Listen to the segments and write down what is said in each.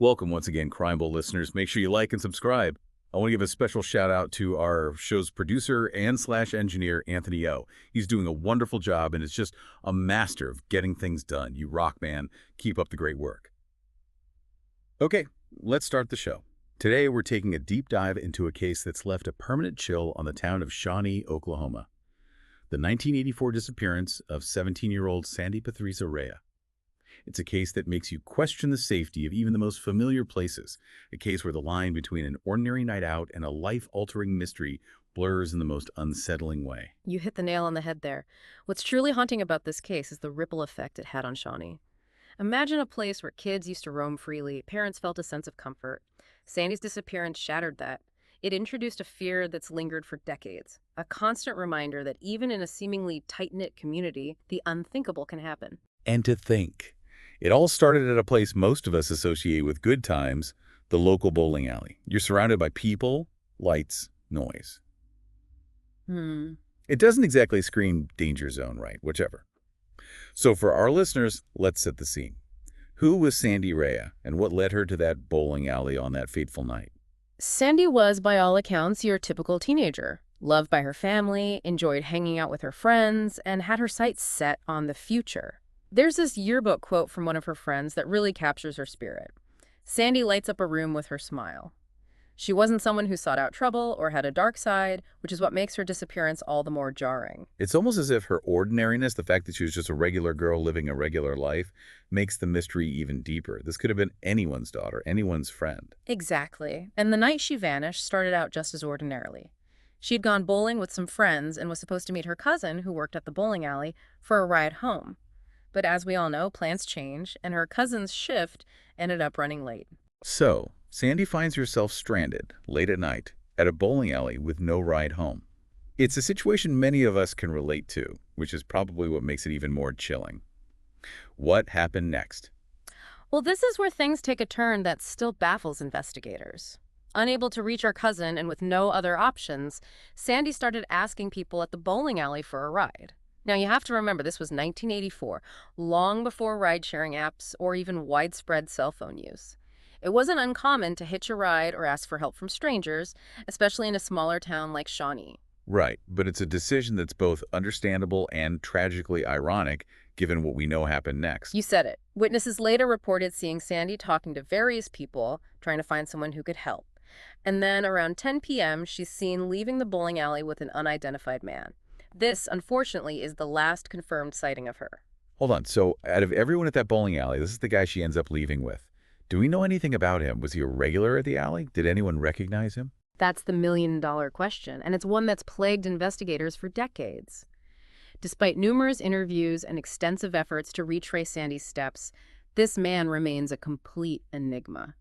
Welcome once again, Crime Bowl listeners. Make sure you like and subscribe. I want to give a special shout out to our show's producer and slash engineer, Anthony O. He's doing a wonderful job and is just a master of getting things done. You rock, man. Keep up the great work. Okay, let's start the show. Today, we're taking a deep dive into a case that's left a permanent chill on the town of Shawnee, Oklahoma. The 1984 disappearance of 17-year-old Sandy Pathresa Rea. It's a case that makes you question the safety of even the most familiar places, a case where the line between an ordinary night out and a life-altering mystery blurs in the most unsettling way. You hit the nail on the head there. What's truly haunting about this case is the ripple effect it had on Shawnee. Imagine a place where kids used to roam freely, parents felt a sense of comfort. Sandy's disappearance shattered that. It introduced a fear that's lingered for decades, a constant reminder that even in a seemingly tight-knit community, the unthinkable can happen. And to think, it all started at a place most of us associate with good times, the local bowling alley. You're surrounded by people, lights, noise. It doesn't exactly scream danger zone, right? Whichever. So for our listeners, let's set the scene. Who was Sandy Rea, and what led her to that bowling alley on that fateful night? Sandy was, by all accounts, your typical teenager. Loved by her family, enjoyed hanging out with her friends, and had her sights set on the future. There's this yearbook quote from one of her friends that really captures her spirit. Sandy lights up a room with her smile. She wasn't someone who sought out trouble or had a dark side, which is what makes her disappearance all the more jarring. It's almost as if her ordinariness, the fact that she was just a regular girl living a regular life, makes the mystery even deeper. This could have been anyone's daughter, anyone's friend. Exactly. And the night she vanished started out just as ordinarily. She'd gone bowling with some friends and was supposed to meet her cousin, who worked at the bowling alley, for a ride home. But as we all know, plans change, and her cousin's shift ended up running late. So, Sandy finds herself stranded, late at night, at a bowling alley with no ride home. It's a situation many of us can relate to, which is probably what makes it even more chilling. What happened next? Well, this is where things take a turn that still baffles investigators. Unable to reach her cousin and with no other options, Sandy started asking people at the bowling alley for a ride. Now, you have to remember, this was 1984, long before ride-sharing apps or even widespread cell phone use. It wasn't uncommon to hitch a ride or ask for help from strangers, especially in a smaller town like Shawnee. Right, but it's a decision that's both understandable and tragically ironic, given what we know happened next. You said it. Witnesses later reported seeing Sandy talking to various people, trying to find someone who could help. And then around 10 p.m., she's seen leaving the bowling alley with an unidentified man. This, unfortunately, is the last confirmed sighting of her. Hold on, so out of everyone at that bowling alley, this is the guy she ends up leaving with. Do we know anything about him? Was he a regular at the alley? Did anyone recognize him? That's the million-dollar question, and it's one that's plagued investigators for decades. Despite numerous interviews and extensive efforts to retrace Sandy's steps, this man remains a complete enigma.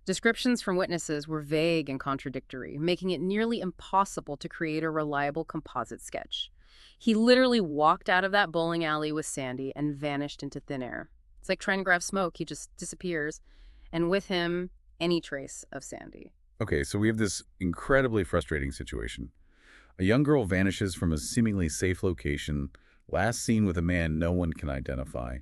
Descriptions from witnesses were vague and contradictory, making it nearly impossible to create a reliable composite sketch. He literally walked out of that bowling alley with Sandy and vanished into thin air. It's like trying to grab smoke. He just disappears, and with him, any trace of Sandy. Okay, so we have this incredibly frustrating situation. A young girl vanishes from a seemingly safe location, last seen with a man no one can identify.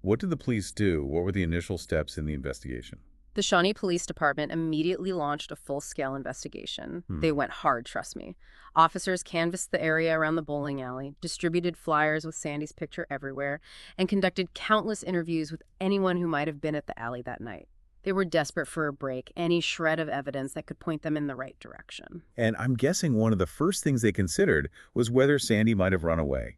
What did the police do? What were the initial steps in the investigation? The Shawnee Police Department immediately launched a full-scale investigation. They went hard, trust me. Officers canvassed the area around the bowling alley, distributed flyers with Sandy's picture everywhere, and conducted countless interviews with anyone who might have been at the alley that night. They were desperate for a break, any shred of evidence that could point them in the right direction. And I'm guessing one of the first things they considered was whether Sandy might have run away.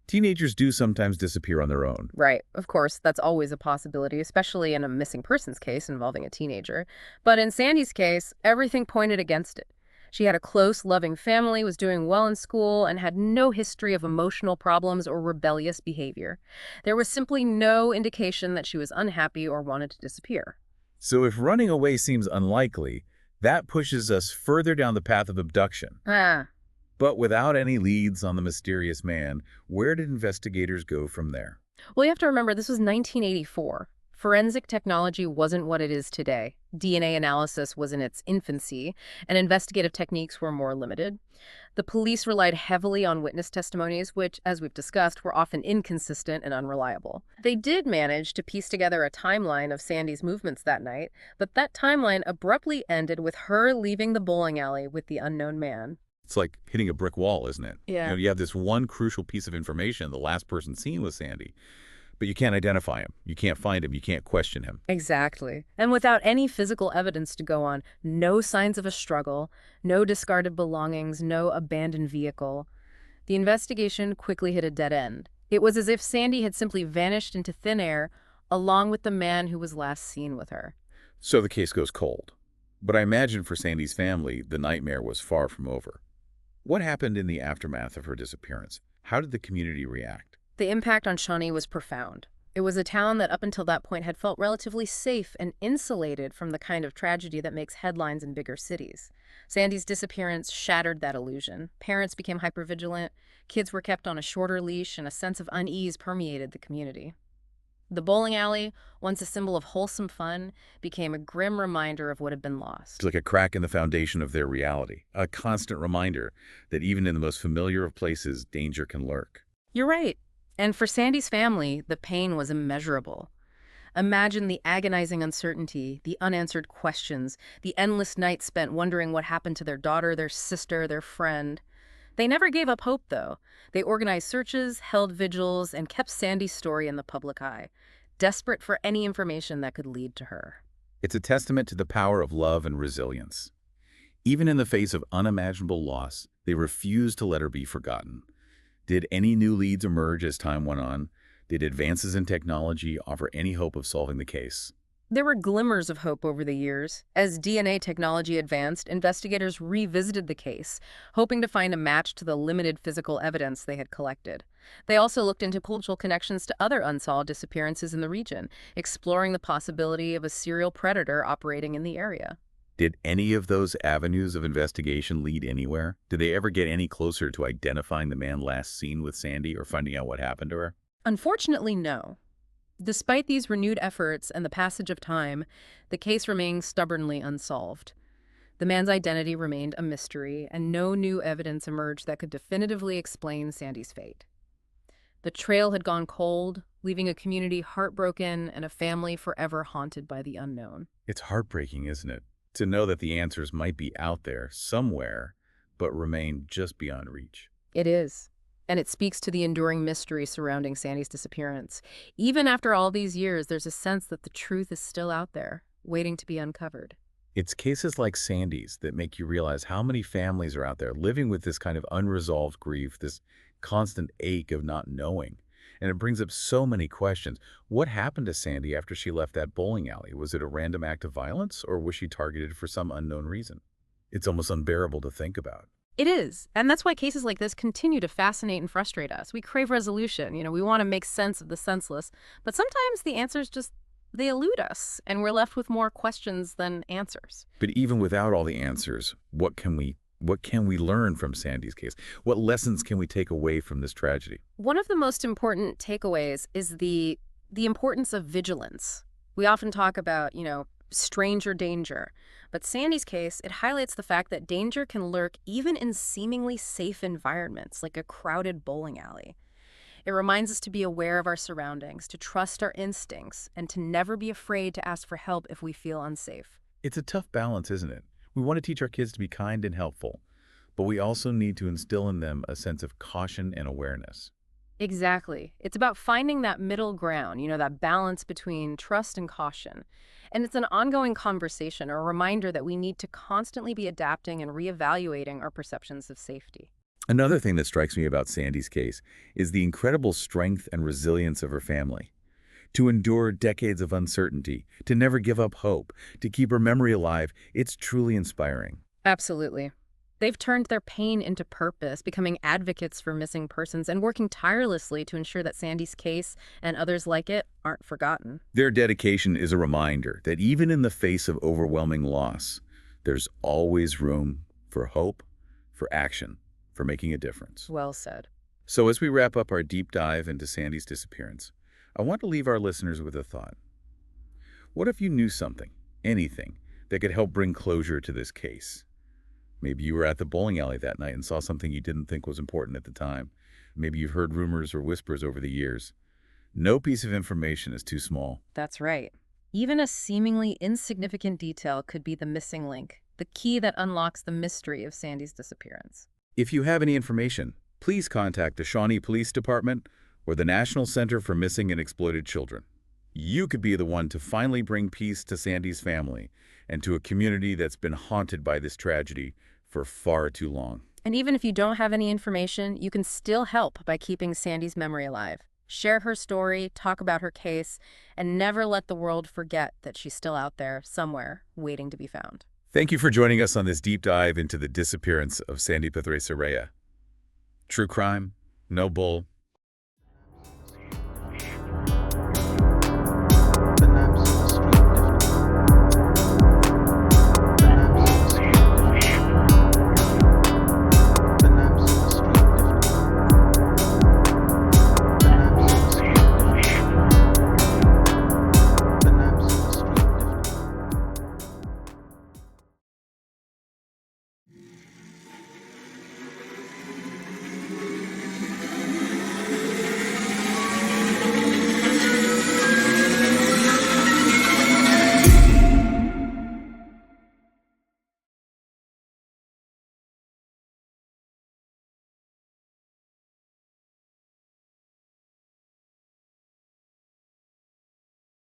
Teenagers do sometimes disappear on their own. Right. Of course, that's always a possibility, especially in a missing persons case involving a teenager. But in Sandy's case, everything pointed against it. She had a close, loving family, was doing well in school, and had no history of emotional problems or rebellious behavior. There was simply no indication that she was unhappy or wanted to disappear. So if running away seems unlikely, that pushes us further down the path of abduction. But without any leads on the mysterious man, where did investigators go from there? Well, you have to remember, this was 1984. Forensic technology wasn't what it is today. DNA analysis was in its infancy, and investigative techniques were more limited. The police relied heavily on witness testimonies, which, as we've discussed, were often inconsistent and unreliable. They did manage to piece together a timeline of Sandy's movements that night, but that timeline abruptly ended with her leaving the bowling alley with the unknown man. It's like hitting a brick wall, isn't it? Yeah. You have this one crucial piece of information, the last person seen was Sandy, but you can't identify him. You can't find him. You can't question him. Exactly. And without any physical evidence to go on, no signs of a struggle, no discarded belongings, no abandoned vehicle, the investigation quickly hit a dead end. It was as if Sandy had simply vanished into thin air, along with the man who was last seen with her. So the case goes cold. But I imagine for Sandy's family, the nightmare was far from over. What happened in the aftermath of her disappearance? How did the community react? The impact on Shawnee was profound. It was a town that up until that point had felt relatively safe and insulated from the kind of tragedy that makes headlines in bigger cities. Sandy's disappearance shattered that illusion. Parents became hypervigilant, kids were kept on a shorter leash, and a sense of unease permeated the community. The bowling alley, once a symbol of wholesome fun, became a grim reminder of what had been lost. It's like a crack in the foundation of their reality, a constant reminder that even in the most familiar of places, danger can lurk. You're right. And for Sandy's family, the pain was immeasurable. Imagine the agonizing uncertainty, the unanswered questions, the endless nights spent wondering what happened to their daughter, their sister, their friend. They never gave up hope, though. They organized searches, held vigils, and kept Sandy's story in the public eye, desperate for any information that could lead to her. It's a testament to the power of love and resilience. Even in the face of unimaginable loss, they refused to let her be forgotten. Did any new leads emerge as time went on? Did advances in technology offer any hope of solving the case? There were glimmers of hope over the years. As DNA technology advanced, investigators revisited the case, hoping to find a match to the limited physical evidence they had collected. They also looked into potential connections to other unsolved disappearances in the region, exploring the possibility of a serial predator operating in the area. Did any of those avenues of investigation lead anywhere? Did they ever get any closer to identifying the man last seen with Sandy or finding out what happened to her? Unfortunately, no. Despite these renewed efforts and the passage of time, the case remained stubbornly unsolved. The man's identity remained a mystery, and no new evidence emerged that could definitively explain Sandy's fate. The trail had gone cold, leaving a community heartbroken and a family forever haunted by the unknown. It's heartbreaking, isn't it? To know that the answers might be out there somewhere, but remain just beyond reach. It is. And it speaks to the enduring mystery surrounding Sandy's disappearance. Even after all these years, there's a sense that the truth is still out there, waiting to be uncovered. It's cases like Sandy's that make you realize how many families are out there living with this kind of unresolved grief, this constant ache of not knowing. And it brings up so many questions. What happened to Sandy after she left that bowling alley? Was it a random act of violence, or was she targeted for some unknown reason? It's almost unbearable to think about. It is. And that's why cases like this continue to fascinate and frustrate us. We crave resolution. We want to make sense of the senseless. But sometimes the answers they elude us, and we're left with more questions than answers. But even without all the answers, what can we learn from Sandy's case? What lessons can we take away from this tragedy? One of the most important takeaways is the importance of vigilance. We often talk about, stranger danger. But Sandy's case, it highlights the fact that danger can lurk even in seemingly safe environments, like a crowded bowling alley. It reminds us to be aware of our surroundings, to trust our instincts, and to never be afraid to ask for help if we feel unsafe. It's a tough balance, isn't it? We want to teach our kids to be kind and helpful, but we also need to instill in them a sense of caution and awareness. Exactly. It's about finding that middle ground, that balance between trust and caution. And it's an ongoing conversation, or a reminder that we need to constantly be adapting and reevaluating our perceptions of safety. Another thing that strikes me about Sandy's case is the incredible strength and resilience of her family. To endure decades of uncertainty, to never give up hope, to keep her memory alive, it's truly inspiring. Absolutely. They've turned their pain into purpose, becoming advocates for missing persons and working tirelessly to ensure that Sandy's case and others like it aren't forgotten. Their dedication is a reminder that even in the face of overwhelming loss, there's always room for hope, for action, for making a difference. Well said. So as we wrap up our deep dive into Sandy's disappearance, I want to leave our listeners with a thought. What if you knew something, anything, that could help bring closure to this case? Maybe you were at the bowling alley that night and saw something you didn't think was important at the time. Maybe you've heard rumors or whispers over the years. No piece of information is too small. That's right. Even a seemingly insignificant detail could be the missing link, the key that unlocks the mystery of Sandy's disappearance. If you have any information, please contact the Shawnee Police Department or the National Center for Missing and Exploited Children. You could be the one to finally bring peace to Sandy's family and to a community that's been haunted by this tragedy for far too long. And even if you don't have any information, you can still help by keeping Sandy's memory alive. Share her story, talk about her case, and never let the world forget that she's still out there, somewhere, waiting to be found. Thank you for joining us on this deep dive into the disappearance of Sandy Pathresa Rea. True crime, no bull,